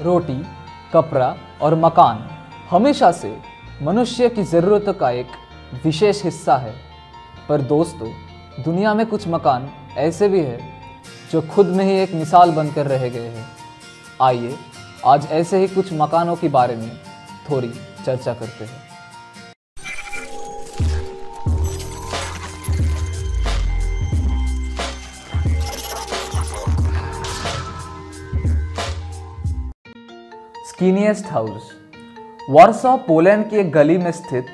रोटी, कपड़ा और मकान हमेशा से मनुष्य की ज़रूरतों का एक विशेष हिस्सा है। पर दोस्तों, दुनिया में कुछ मकान ऐसे भी हैं जो खुद में ही एक मिसाल बनकर रह गए हैं। आइए आज ऐसे ही कुछ मकानों के बारे में थोड़ी चर्चा करते हैं। स्किनिएस्ट हाउस वार्सा, पोलैंड की एक गली में स्थित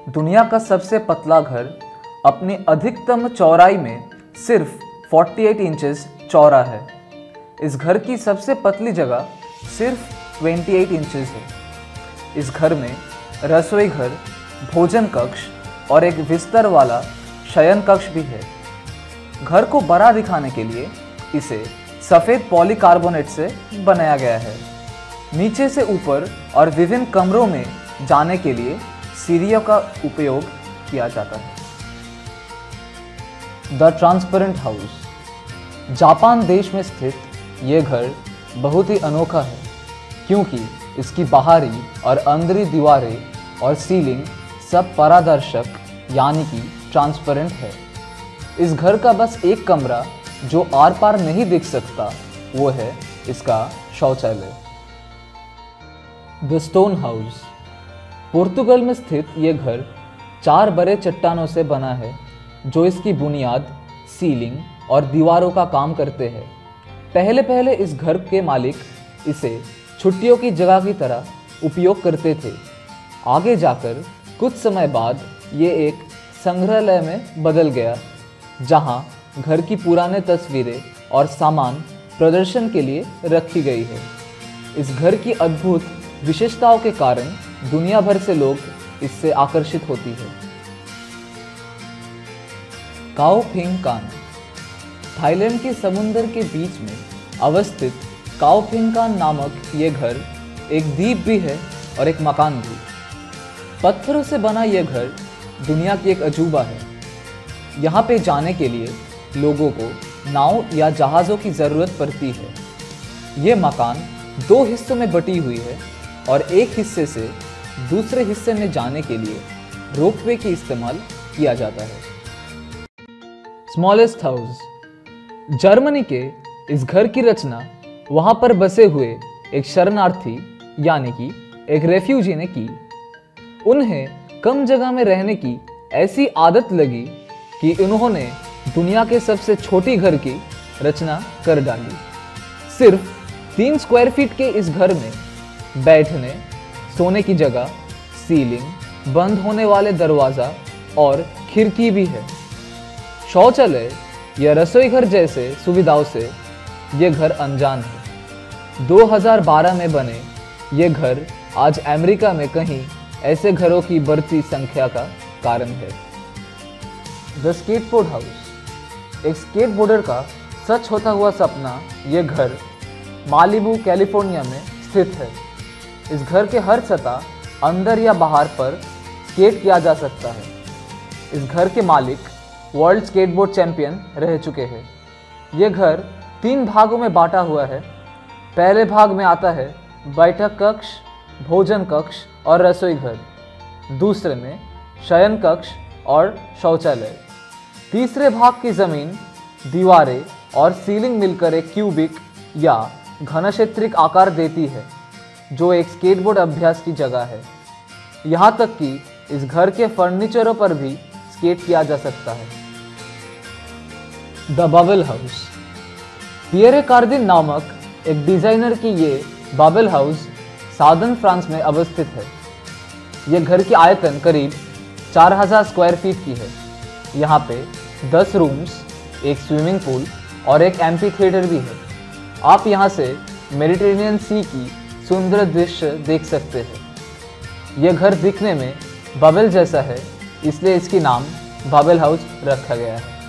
दुनिया का सबसे पतला घर अपनी अधिकतम चौड़ाई में सिर्फ 48 इंचेस चौड़ा है। इस घर की सबसे पतली जगह सिर्फ 28 इंचेस है। इस घर में रसोई घर, भोजन कक्ष और एक बिस्तर वाला शयन कक्ष भी है। घर को बड़ा दिखाने के लिए इसे सफ़ेद पॉलीकार्बोनेट से बनाया गया है। नीचे से ऊपर और विभिन्न कमरों में जाने के लिए सीढ़ियों का उपयोग किया जाता है। द ट्रांसपेरेंट हाउस जापान देश में स्थित ये घर बहुत ही अनोखा है, क्योंकि इसकी बाहरी और अंदरी दीवारें और सीलिंग सब पारदर्शक यानी कि ट्रांसपेरेंट है। इस घर का बस एक कमरा जो आर पार नहीं दिख सकता, वो है इसका शौचालय। द स्टोन हाउस पुर्तगाल में स्थित ये घर 4 बड़े चट्टानों से बना है, जो इसकी बुनियाद, सीलिंग और दीवारों का काम करते हैं। पहले इस घर के मालिक इसे छुट्टियों की जगह की तरह उपयोग करते थे। आगे जाकर कुछ समय बाद ये एक संग्रहालय में बदल गया, जहां घर की पुराने तस्वीरें और सामान प्रदर्शन के लिए रखी गई है। इस घर की अद्भुत विशेषताओं के कारण दुनिया भर से लोग इससे आकर्षित होती है। काओ फिंग कान थाईलैंड के समुद्र के बीच में अवस्थित काओ फिंग कान नामक ये घर एक द्वीप भी है और एक मकान भी। पत्थरों से बना यह घर दुनिया की एक अजूबा है। यहाँ पे जाने के लिए लोगों को नाव या जहाज़ों की ज़रूरत पड़ती है। ये मकान 2 हिस्सों में बटी हुई है और एक हिस्से से दूसरे हिस्से में जाने के लिए रोपवे का इस्तेमाल किया जाता है। स्मॉलेस्ट हाउस जर्मनी के इस घर की रचना वहां पर बसे हुए एक शरणार्थी यानी कि एक रेफ्यूजी ने की। उन्हें कम जगह में रहने की ऐसी आदत लगी कि उन्होंने दुनिया के सबसे छोटी घर की रचना कर डाली। सिर्फ 3 स्क्वायर फीट के इस घर में बैठने, सोने की जगह, सीलिंग, बंद होने वाले दरवाज़ा और खिड़की भी है। शौचालय या रसोई घर जैसे सुविधाओं से ये घर अनजान है। 2012 में बने ये घर आज अमेरिका में कहीं ऐसे घरों की बढ़ती संख्या का कारण है। द स्केटबोर्ड हाउस एक स्केटबोर्डर का सच होता हुआ सपना, ये घर मालिबू, कैलिफोर्निया में स्थित है। इस घर के हर सतह, अंदर या बाहर पर स्केट किया जा सकता है। इस घर के मालिक वर्ल्ड स्केटबोर्ड चैंपियन रह चुके हैं। ये घर 3 भागों में बांटा हुआ है। पहले भाग में आता है बैठक कक्ष, भोजन कक्ष और रसोई घर। दूसरे में शयन कक्ष और शौचालय। तीसरे भाग की ज़मीन, दीवारें और सीलिंग मिलकर एक क्यूबिक या घनक्षेत्रिक आकार देती है, जो एक स्केटबोर्ड अभ्यास की जगह है। यहाँ तक कि इस घर के फर्नीचरों पर भी स्केट किया जा सकता है। द बबल हाउस पियरे कार्दिन नामक एक डिज़ाइनर की ये बबल हाउस सादर्न फ्रांस में अवस्थित है। ये घर की आयतन करीब 4000 स्क्वायर फीट की है। यहाँ पे 10 रूम्स, एक स्विमिंग पूल और एक एम्फी थिएटर भी है। आप यहाँ से मेडिटेरेनियन सी की सुंदर दृश्य देख सकते हैं। यह घर दिखने में बबल जैसा है, इसलिए इसकी नाम बबल हाउस रखा गया है।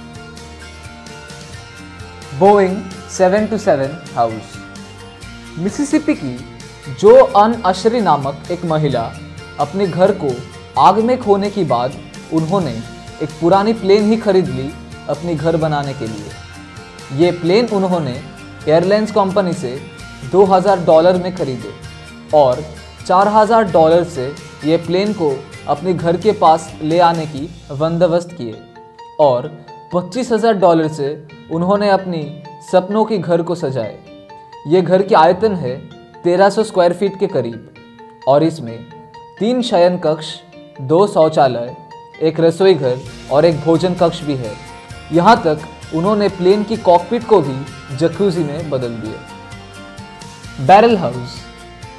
बोइंग 727 हाउस मिसिसिपी की जोआन अशरी नामक एक महिला अपने घर को आग में खोने के बाद उन्होंने एक पुरानी प्लेन ही खरीद ली अपने घर बनाने के लिए। ये प्लेन उन्होंने एयरलाइंस कंपनी से $2,000 में खरीदे और $4,000 से ये प्लेन को अपने घर के पास ले आने की बंदोबस्त किए और $25,000 से उन्होंने अपनी सपनों के घर को सजाए। ये घर की आयतन है 1300 स्क्वायर फीट के करीब और इसमें 3 शयन कक्ष, 2 शौचालय, एक रसोई घर और एक भोजन कक्ष भी है। यहाँ तक उन्होंने प्लेन की कॉकपिट को भी जकूजी में बदल दिए। Barrel house.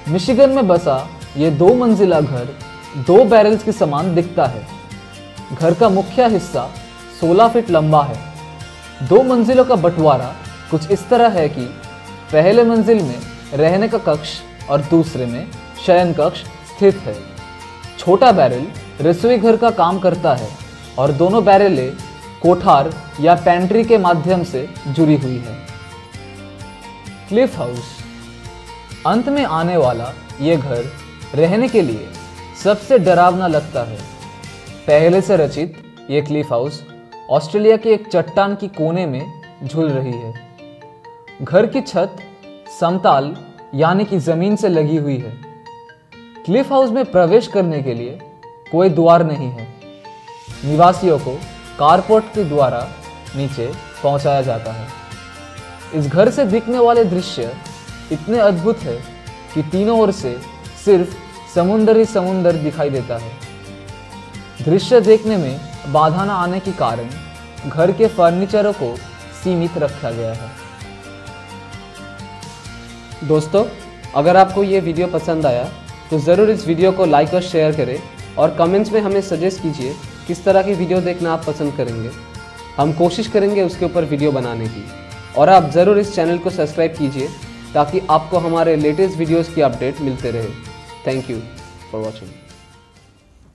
मिशिगन में बसा ये 2 मंजिला घर 2 बैरल्स के समान दिखता है। घर का मुख्य हिस्सा 16 फीट लंबा है। 2 मंजिलों का बंटवारा कुछ इस तरह है कि पहले मंजिल में रहने का कक्ष और दूसरे में शयन कक्ष स्थित है। छोटा बैरल रसोई घर का काम करता है और दोनों बैरलें कोठार या पैंट्री के माध्यम से जुड़ी हुई है। Cliff house. अंत में आने वाला ये घर रहने के लिए सबसे डरावना लगता है। पहले से रचित ये क्लिफ हाउस ऑस्ट्रेलिया के एक चट्टान की कोने में झूल रही है। घर की छत समतल यानी कि जमीन से लगी हुई है। क्लिफ हाउस में प्रवेश करने के लिए कोई द्वार नहीं है। निवासियों को कारपोर्ट के द्वारा नीचे पहुंचाया जाता है। इस घर से दिखने वाले दृश्य इतने अद्भुत है कि तीनों ओर से सिर्फ समुंदर ही समुंदर दिखाई देता है। दृश्य देखने में बाधा न आने के कारण घर के फर्नीचरों को सीमित रखा गया है। दोस्तों, अगर आपको ये वीडियो पसंद आया तो ज़रूर इस वीडियो को लाइक और शेयर करें और कमेंट्स में हमें सजेस्ट कीजिए किस तरह की वीडियो देखना आप पसंद करेंगे। हम कोशिश करेंगे उसके ऊपर वीडियो बनाने की। और आप ज़रूर इस चैनल को सब्सक्राइब कीजिए ताकि आपको हमारे लेटेस्ट वीडियोज़ की अपडेट मिलते रहे। Thank you for watching.